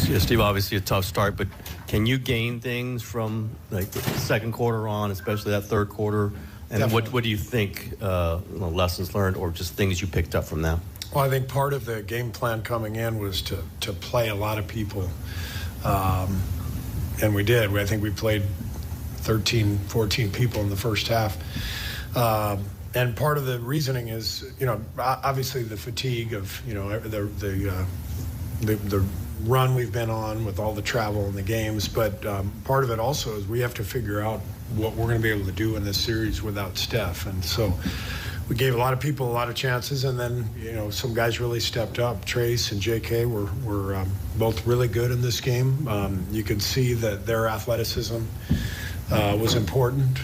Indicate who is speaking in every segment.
Speaker 1: Yeah, Steve, obviously a tough start, but can you gain things from like the second quarter on, especially that third quarter? And what do you think, lessons learned or just things you picked up from that?
Speaker 2: Well, I think part of the game plan coming in was to play a lot of people. And we did. I think we played 13, 14 people in the first half. And part of the reasoning is, obviously the fatigue of, the run we've been on with all the travel and the games. But part of it also is we have to figure out what we're going to be able to do in this series without Steph. And so we gave a lot of people a lot of chances, and then, some guys really stepped up. Trace and JK were both really good in this game. You could see that their athleticism was important.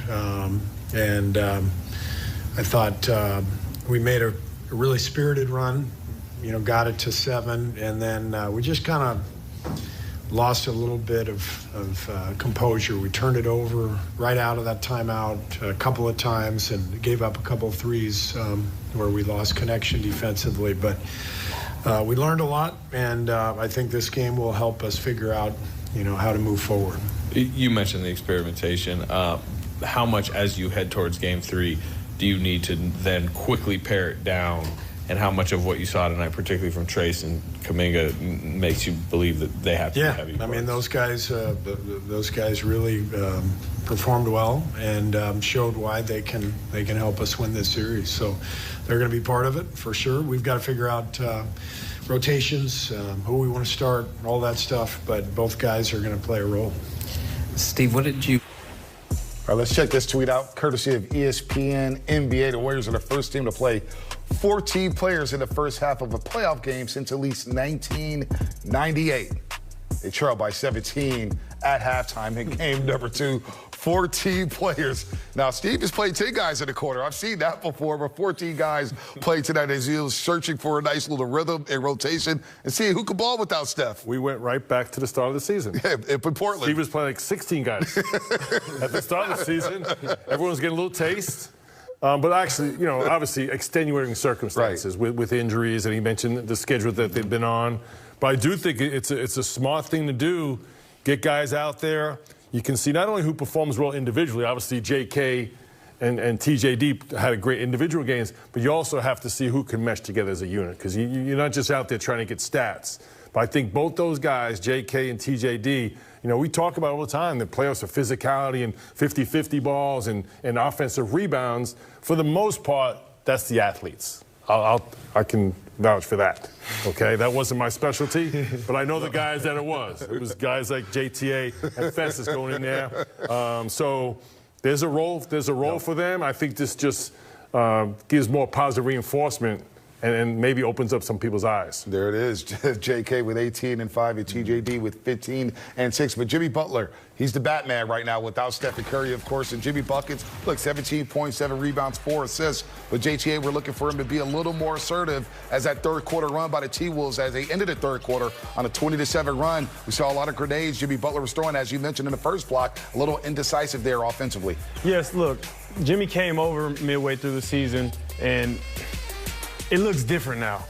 Speaker 2: And I thought we made a really spirited run, got it to 7, and then we just kind of lost a little bit of composure. We turned it over right out of that timeout a couple of times and gave up a couple of threes where we lost connection defensively. But we learned a lot, and I think this game will help us figure out, how to move forward.
Speaker 3: You mentioned the experimentation. How much, as you head towards Game 3, do you need to then quickly pare it down? And how much of what you saw tonight, particularly from Trace and Kuminga, makes you believe that they have to be heavy?
Speaker 2: I mean, those guys really performed well and showed why they can help us win this series. So they're going to be part of it for sure. We've got to figure out rotations, who we want to start, all that stuff. But both guys are going to play a role.
Speaker 4: Steve, what did you?
Speaker 5: All right, let's check this tweet out, courtesy of ESPN NBA. The Warriors are the first team to play 14 players in the first half of a playoff game since at least 1998. They trailed by 17 at halftime in game number 2. 14 players. Now, Steve has played 10 guys in the quarter. I've seen that before, but 14 guys played tonight as he was searching for a nice little rhythm and rotation and seeing who could ball without Steph.
Speaker 6: We went right back to the start of the season.
Speaker 5: Yeah, in Portland.
Speaker 6: Steve was playing like 16 guys. At the start of the season, everyone was getting a little taste. But actually, obviously extenuating circumstances with injuries, and he mentioned the schedule that they've been on. But I do think it's a smart thing to do, get guys out there. You can see not only who performs well individually, obviously JK and TJD had great individual games, but you also have to see who can mesh together as a unit, because you're not just out there trying to get stats. But I think both those guys, JK and TJD, we talk about all the time, the playoffs of physicality and 50-50 balls and offensive rebounds. For the most part, that's the athletes. I can vouch for that, okay? That wasn't my specialty, but I know the guys that it was. It was guys like JTA and Festus going in there. So there's a role for them. I think this just gives more positive reinforcement and maybe opens up some people's eyes.
Speaker 5: There it is. JK with 18 and 5 and TJD with 15 and 6. But Jimmy Butler, he's the Batman right now without Stephen Curry, of course. And Jimmy buckets, look, 17 points, 7 rebounds, 4 assists. But JTA, we're looking for him to be a little more assertive as that third quarter run by the T-Wolves as they ended the third quarter on a 20-7 run. We saw a lot of grenades Jimmy Butler was throwing, as you mentioned in the first block, a little indecisive there offensively.
Speaker 7: Yes, look, Jimmy came over midway through the season, and it looks different now.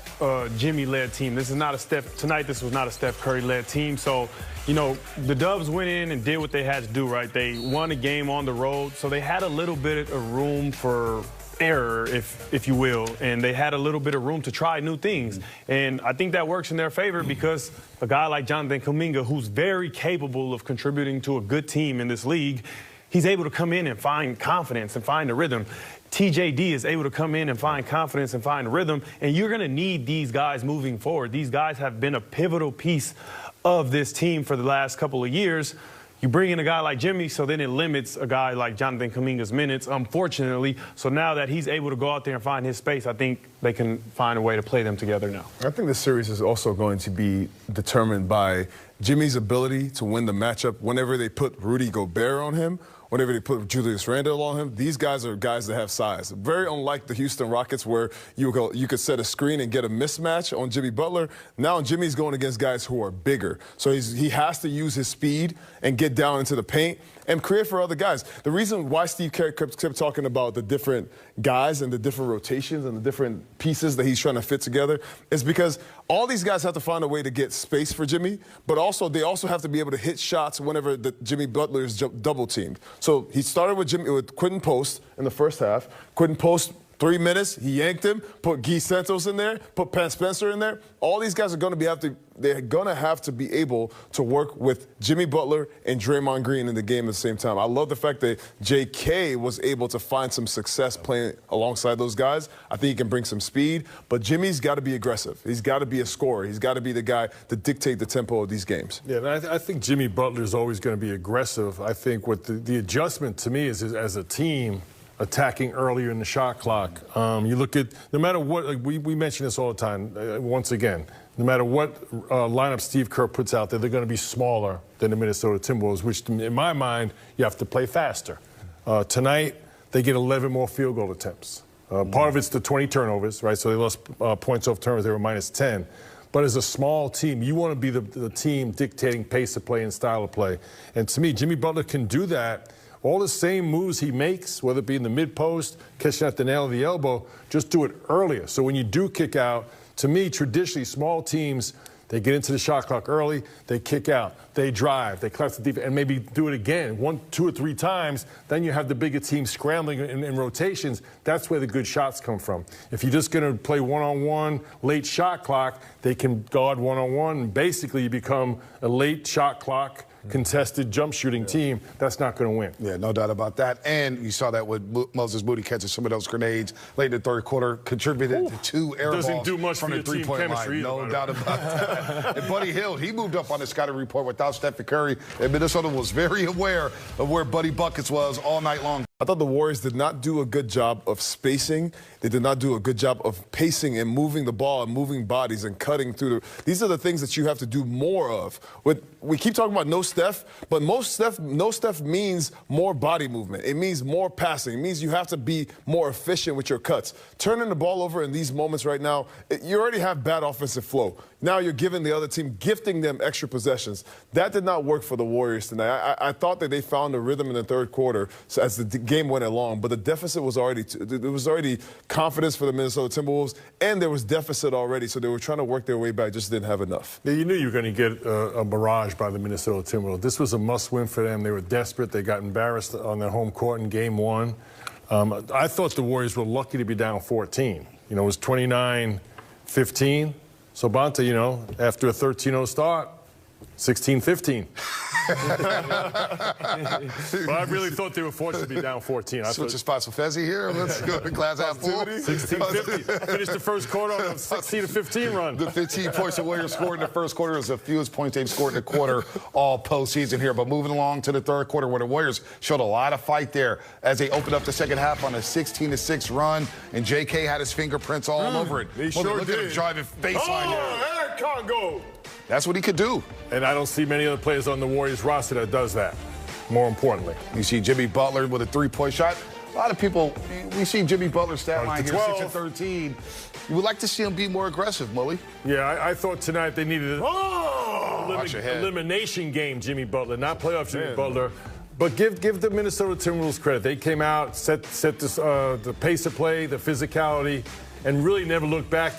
Speaker 7: Jimmy-led team. This was not a Steph Curry-led team. So, the Dubs went in and did what they had to do, right? They won a game on the road, so they had a little bit of room for error, if you will, and they had a little bit of room to try new things. And I think that works in their favor because a guy like Jonathan Kuminga, who's very capable of contributing to a good team in this league, he's able to come in and find confidence and find a rhythm. TJD is able to come in and find confidence and find rhythm, and you're going to need these guys moving forward. These guys have been a pivotal piece of this team for the last couple of years. You bring in a guy like Jimmy, so then it limits a guy like Jonathan Kuminga's minutes, unfortunately. So now that he's able to go out there and find his space, I think they can find a way to play them together now.
Speaker 8: I think this series is also going to be determined by Jimmy's ability to win the matchup whenever they put Rudy Gobert on him, whenever they put Julius Randle on him. These guys are guys that have size. Very unlike the Houston Rockets where you could set a screen and get a mismatch on Jimmy Butler. Now Jimmy's going against guys who are bigger. So he has to use his speed and get down into the paint and create for other guys. The reason why Steve Kerr kept talking about the different guys and the different rotations and the different pieces that he's trying to fit together is because all these guys have to find a way to get space for Jimmy, but also they also have to be able to hit shots whenever Jimmy Butler is double teamed. So he started with Quentin Post in the first half. Quentin Post, 3 minutes, he yanked him, put Guy Santos in there, put Pat Spencer in there. All these guys are going to have to be able to work with Jimmy Butler and Draymond Green in the game at the same time. I love the fact that J.K. was able to find some success playing alongside those guys. I think he can bring some speed, but Jimmy's got to be aggressive. He's got to be a scorer. He's got to be the guy to dictate the tempo of these games.
Speaker 6: Yeah, and I think Jimmy Butler is always going to be aggressive. I think what the adjustment to me is as a team, attacking earlier in the shot clock. You look at, no matter what, like we mention this all the time, once again, no matter what lineup Steve Kerr puts out there, they're going to be smaller than the Minnesota Timberwolves, which in my mind, you have to play faster. Tonight, they get 11 more field goal attempts. Part of it's the 20 turnovers, right? So they lost points off turnovers, they were minus 10. But as a small team, you want to be the team dictating pace of play and style of play. And to me, Jimmy Butler can do that. All the same moves he makes, whether it be in the mid-post, catching at the nail of the elbow, just do it earlier. So when you do kick out, to me, traditionally, small teams, they get into the shot clock early, they kick out, they drive, they collapse the defense, and maybe do it again 1, 2, or 3 times. Then you have the bigger team scrambling in rotations. That's where the good shots come from. If you're just going to play one-on-one, late shot clock, they can guard one-on-one, and basically you become a late shot clock contested jump shooting team. That's not going to win.
Speaker 5: Yeah, no doubt about that. And you saw that with Moses Moody catching some of those grenades late in the third quarter, contributed to 2 air balls
Speaker 6: do much
Speaker 5: from
Speaker 6: for
Speaker 5: the
Speaker 6: your team
Speaker 5: 3-point line. No doubt about that. And Buddy Hield, he moved up on the scouting report without Stephen Curry, and Minnesota was very aware of where Buddy Buckets was all night long.
Speaker 8: I thought the Warriors did not do a good job of spacing. They did not do a good job of pacing and moving the ball and moving bodies and cutting through. These are the things that you have to do more of. We keep talking about no Steph, but no Steph means more body movement. It means more passing. It means you have to be more efficient with your cuts. Turning the ball over in these moments right now, you already have bad offensive flow. Now you're giving the other team, gifting them extra possessions. That did not work for the Warriors tonight. I thought that they found a rhythm in the third quarter as the game went along, but the deficit was already confidence for the Minnesota Timberwolves, and there was deficit already, so they were trying to work their way back, just didn't have enough.
Speaker 6: Yeah, you knew you were going to get a barrage by the Minnesota Timberwolves. This was a must-win for them. They were desperate. They got embarrassed on their home court in Game 1. I thought the Warriors were lucky to be down 14. You know, it was 29-15. So, Bonta, after a 13-0 start, 16-15. But I really thought they were fortunate to be down 14.
Speaker 5: Switch spots with Fezzi here. Let's go to glass half full.
Speaker 6: 16-50. Finished the first quarter on a 16-15 run.
Speaker 5: The 15 points the Warriors scored in the first quarter is the fewest points they've scored in a quarter all postseason here. But moving along to the third quarter, where the Warriors showed a lot of fight there as they opened up the second half on a 16-6 run, and J.K. had his fingerprints all over it.
Speaker 6: He sure
Speaker 5: look
Speaker 6: did.
Speaker 5: at him driving baseline there.
Speaker 6: Congo.
Speaker 5: That's what he could do.
Speaker 6: And I don't see many other players on the Warriors roster that does that, more importantly.
Speaker 5: You see Jimmy Butler with a 3-point shot. A lot of people, we see Jimmy Butler's stat line here, 6 of 13. You would like to see him be more aggressive, Mully.
Speaker 6: Yeah, I thought tonight they needed an elimination game, Jimmy Butler, not playoff Jimmy Butler. But give the Minnesota Timberwolves credit. They came out, set this, the pace of play, the physicality, and really never looked back.